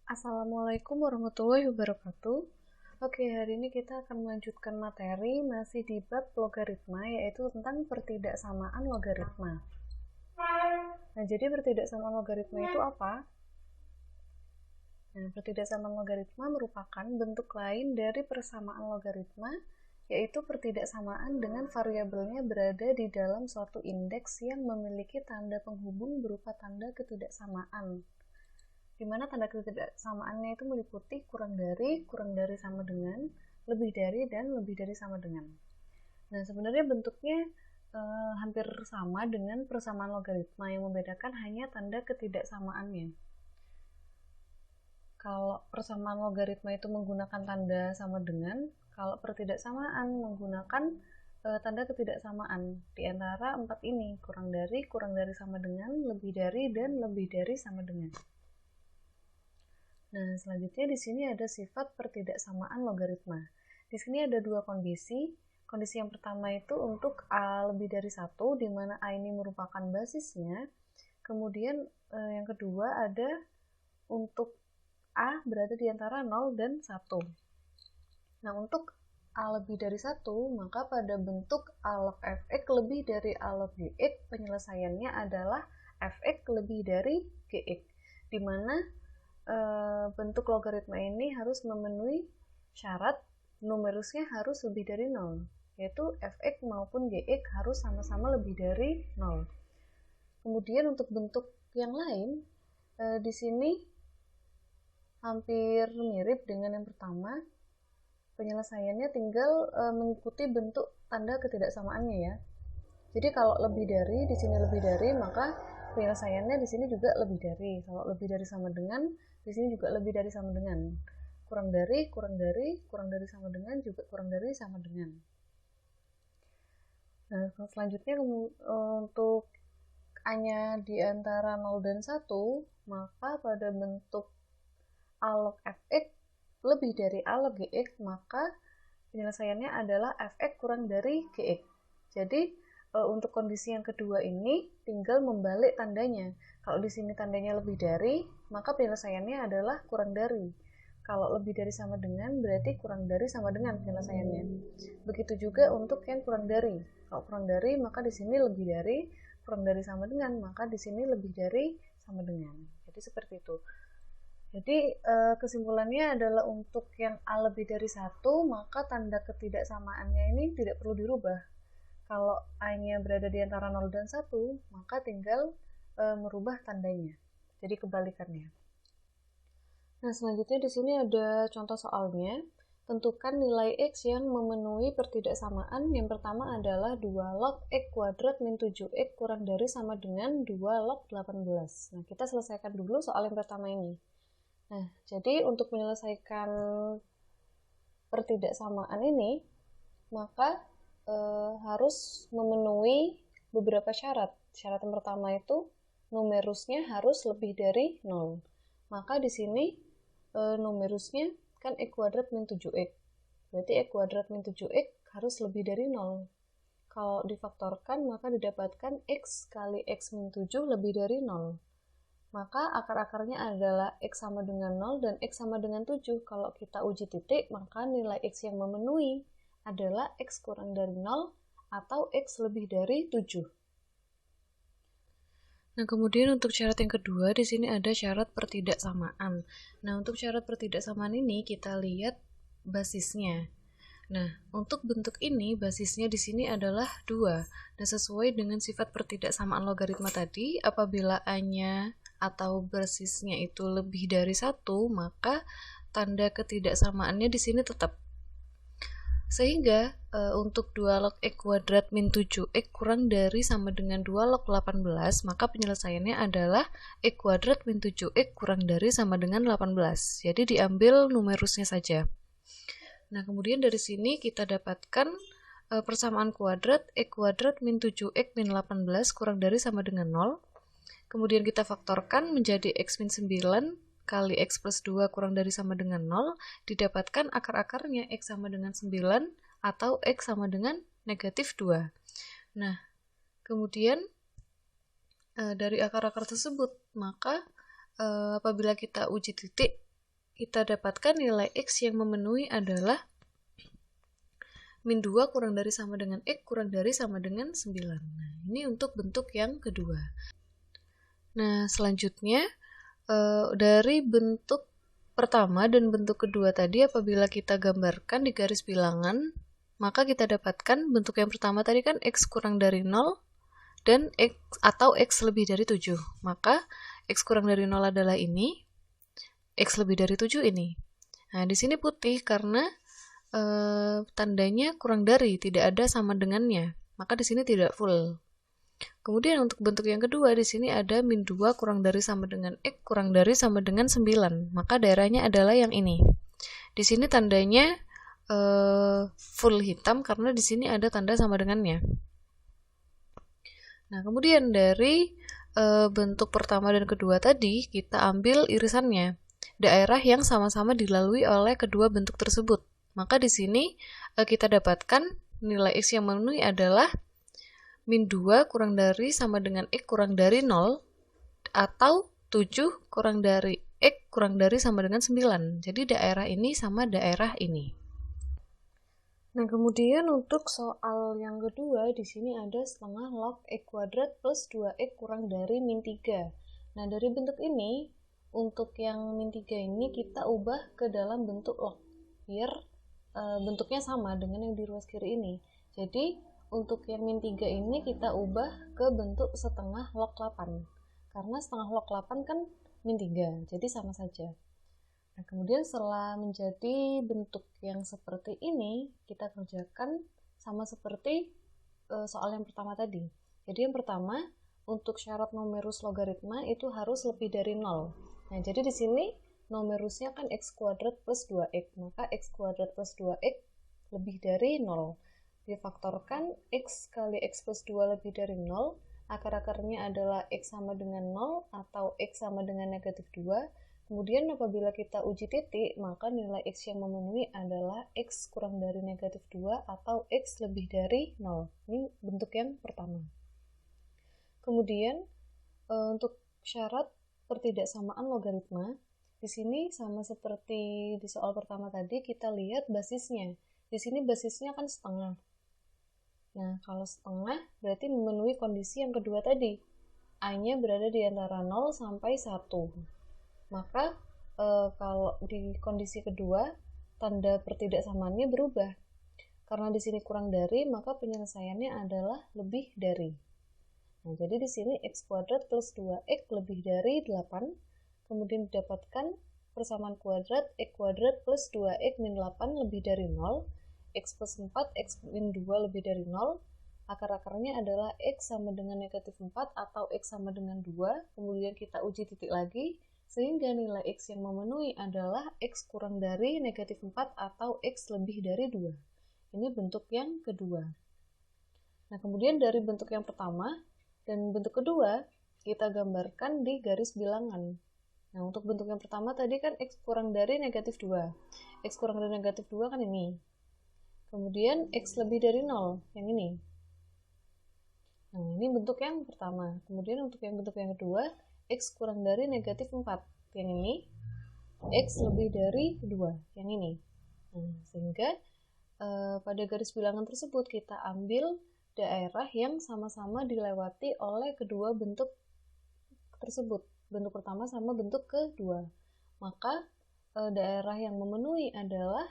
Assalamualaikum warahmatullahi wabarakatuh. Oke, hari ini kita akan melanjutkan materi masih di bab logaritma, yaitu tentang pertidaksamaan logaritma. Nah, jadi pertidaksamaan logaritma itu apa? Nah, pertidaksamaan logaritma merupakan bentuk lain dari persamaan logaritma, yaitu pertidaksamaan dengan variabelnya berada di dalam suatu indeks yang memiliki tanda penghubung berupa tanda ketidaksamaan, di mana tanda ketidaksamaannya itu meliputi kurang dari sama dengan, lebih dari, dan lebih dari sama dengan. Nah, sebenarnya bentuknya hampir sama dengan persamaan logaritma, yang membedakan hanya tanda ketidaksamaannya. Kalau persamaan logaritma itu menggunakan tanda sama dengan, kalau pertidaksamaan menggunakan tanda ketidaksamaan di antara empat ini, kurang dari sama dengan, lebih dari, dan lebih dari sama dengan. Nah, selanjutnya di sini ada sifat pertidaksamaan logaritma. Di sini ada dua kondisi. Kondisi yang pertama itu untuk A lebih dari 1, di mana A ini merupakan basisnya. Kemudian yang kedua ada untuk A berada di antara 0 dan 1. Nah, untuk A lebih dari 1, maka pada bentuk A log fx lebih dari A log gx, penyelesaiannya adalah fx lebih dari gx, di mana bentuk logaritma ini harus memenuhi syarat numerusnya harus lebih dari 0, yaitu fx maupun gx harus sama-sama lebih dari 0. Kemudian untuk bentuk yang lain, di sini hampir mirip dengan yang pertama. Penyelesaiannya tinggal mengikuti bentuk tanda ketidaksamaannya ya. Jadi kalau lebih dari, di sini lebih dari, maka penyelesaiannya di sini juga lebih dari. Kalau lebih dari sama dengan, di sini juga lebih dari sama dengan. Kurang dari sama dengan, juga kurang dari sama dengan. Nah, selanjutnya untuk A-nya di antara 0 dan 1, maka pada bentuk A log fx lebih dari A log gx, maka penyelesaiannya adalah fx kurang dari gx. Jadi untuk kondisi yang kedua ini tinggal membalik tandanya. Kalau di sini tandanya lebih dari, maka penyelesaiannya adalah kurang dari. Kalau lebih dari sama dengan, berarti kurang dari sama dengan penyelesaiannya. Begitu juga untuk yang kurang dari. Kalau kurang dari, maka di sini lebih dari, kurang dari sama dengan, maka di sini lebih dari sama dengan. Jadi seperti itu. Jadi kesimpulannya adalah untuk yang A lebih dari 1, maka tanda ketidaksamaannya ini tidak perlu dirubah. Kalau A-nya berada di antara 0 dan 1, maka tinggal merubah tandanya. Jadi kebalikannya. Nah, selanjutnya di sini ada contoh soalnya. Tentukan nilai X yang memenuhi pertidaksamaan. Yang pertama adalah 2 log X kuadrat min 7X kurang dari sama dengan 2 log 18. Nah, kita selesaikan dulu soal yang pertama ini. Nah, jadi untuk menyelesaikan pertidaksamaan ini, maka harus memenuhi beberapa syarat. Syarat yang pertama itu numerusnya harus lebih dari 0. Maka di sini numerusnya kan X kuadrat min 7X. Berarti X kuadrat min 7X harus lebih dari 0. Kalau difaktorkan, maka didapatkan X kali X min 7 lebih dari 0. Maka akar-akarnya adalah X sama dengan 0 dan X sama dengan 7. Kalau kita uji titik, maka nilai X yang memenuhi adalah X kurang dari 0 atau X lebih dari 7. Nah, kemudian untuk syarat yang kedua, di sini ada syarat pertidaksamaan. Nah, untuk syarat pertidaksamaan ini kita lihat basisnya. Nah, untuk bentuk ini, basisnya di sini adalah 2. Dan sesuai dengan sifat pertidaksamaan logaritma tadi, apabila A-nya atau basisnya itu lebih dari 1, maka tanda ketidaksamaannya di sini tetap. Sehingga untuk 2 log X kuadrat min 7X kurang dari sama dengan 2 log 18, maka penyelesaiannya adalah X kuadrat min 7X kurang dari sama dengan 18. Jadi diambil numerusnya saja. Nah, kemudian dari sini kita dapatkan persamaan kuadrat X kuadrat min 7X min 18 kurang dari sama dengan 0. Kemudian kita faktorkan menjadi X min 9 kali X plus 2 kurang dari sama dengan 0, didapatkan akar-akarnya X sama dengan 9 atau X sama dengan negatif 2. Nah, kemudian dari akar-akar tersebut, maka apabila kita uji titik, kita dapatkan nilai X yang memenuhi adalah min 2 kurang dari sama dengan X kurang dari sama dengan 9. Nah, ini untuk bentuk yang kedua. Nah, selanjutnya dari bentuk pertama dan bentuk kedua tadi apabila kita gambarkan di garis bilangan, maka kita dapatkan bentuk yang pertama tadi kan X kurang dari 0 dan X atau X lebih dari 7. Maka X kurang dari 0 adalah ini, X lebih dari 7 ini. Nah, di sini putih karena tandanya kurang dari, tidak ada sama dengannya. Maka di sini tidak full. Kemudian untuk bentuk yang kedua di sini ada min 2 kurang dari sama dengan X kurang dari sama dengan 9. Maka daerahnya adalah yang ini. Di sini tandanya full hitam karena di sini ada tanda sama dengannya. Nah, kemudian dari bentuk pertama dan kedua tadi kita ambil irisannya, daerah yang sama-sama dilalui oleh kedua bentuk tersebut. Maka di sini kita dapatkan nilai X yang memenuhi adalah min 2 kurang dari sama dengan X kurang dari 0 atau 7 kurang dari X kurang dari sama dengan 9. Jadi daerah ini sama daerah ini. Nah, kemudian untuk soal yang kedua di sini ada setengah log X kuadrat plus 2X kurang dari min 3. Nah, dari bentuk ini untuk yang min 3 ini kita ubah ke dalam bentuk log biar bentuknya sama dengan yang di ruas kiri ini. Jadi untuk yang min 3 ini kita ubah ke bentuk setengah log 8. Karena setengah log 8 kan min 3, jadi sama saja. Nah, kemudian setelah menjadi bentuk yang seperti ini, kita kerjakan sama seperti soal yang pertama tadi. Jadi yang pertama, untuk syarat numerus logaritma itu harus lebih dari 0. Nah, jadi di sini numerusnya kan X kuadrat plus 2X, maka X kuadrat plus 2X lebih dari 0. Difaktorkan X kali X plus 2 lebih dari 0, akar-akarnya adalah X sama dengan 0 atau X sama dengan negatif 2. Kemudian apabila kita uji titik, maka nilai X yang memenuhi adalah X kurang dari negatif 2 atau X lebih dari 0. Ini bentuk yang pertama. Kemudian untuk syarat pertidaksamaan logaritma, di sini sama seperti di soal pertama tadi, kita lihat basisnya. Di sini basisnya kan setengah. Nah, kalau setengah berarti memenuhi kondisi yang kedua tadi. A-nya berada di antara 0 sampai 1. Maka kalau di kondisi kedua, tanda pertidaksamaannya berubah. Karena di sini kurang dari, maka penyelesaiannya adalah lebih dari. Nah, jadi di sini X kuadrat plus 2X lebih dari 8. Kemudian didapatkan persamaan kuadrat X kuadrat plus 2X min 8 lebih dari 0. X plus 4, X min 2 lebih dari 0, akar-akarnya adalah X sama dengan negatif 4 atau X sama dengan 2, kemudian kita uji titik lagi, sehingga nilai X yang memenuhi adalah X kurang dari negatif 4 atau X lebih dari 2. Ini bentuk yang kedua. Nah, kemudian dari bentuk yang pertama dan bentuk kedua, kita gambarkan di garis bilangan. Nah, untuk bentuk yang pertama tadi kan X kurang dari negatif 2. X kurang dari negatif 2 kan ini. Kemudian X lebih dari 0, yang ini. Nah, ini bentuk yang pertama. Kemudian untuk yang bentuk yang kedua, X kurang dari negatif 4, yang ini. X lebih dari 2, yang ini. Nah, sehingga pada garis bilangan tersebut kita ambil daerah yang sama-sama dilewati oleh kedua bentuk tersebut. Bentuk pertama sama bentuk kedua. Maka daerah yang memenuhi adalah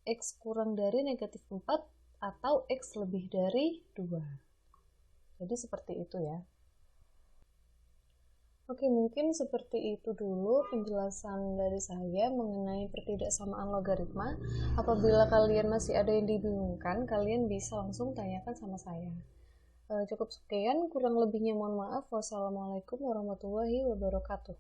X kurang dari negatif 4 atau X lebih dari 2. Jadi seperti itu ya. Oke, mungkin seperti itu dulu penjelasan dari saya mengenai pertidaksamaan logaritma. Apabila kalian masih ada yang dibingungkan, kalian bisa langsung tanyakan sama saya. Cukup sekian, kurang lebihnya mohon maaf. Wassalamualaikum warahmatullahi wabarakatuh.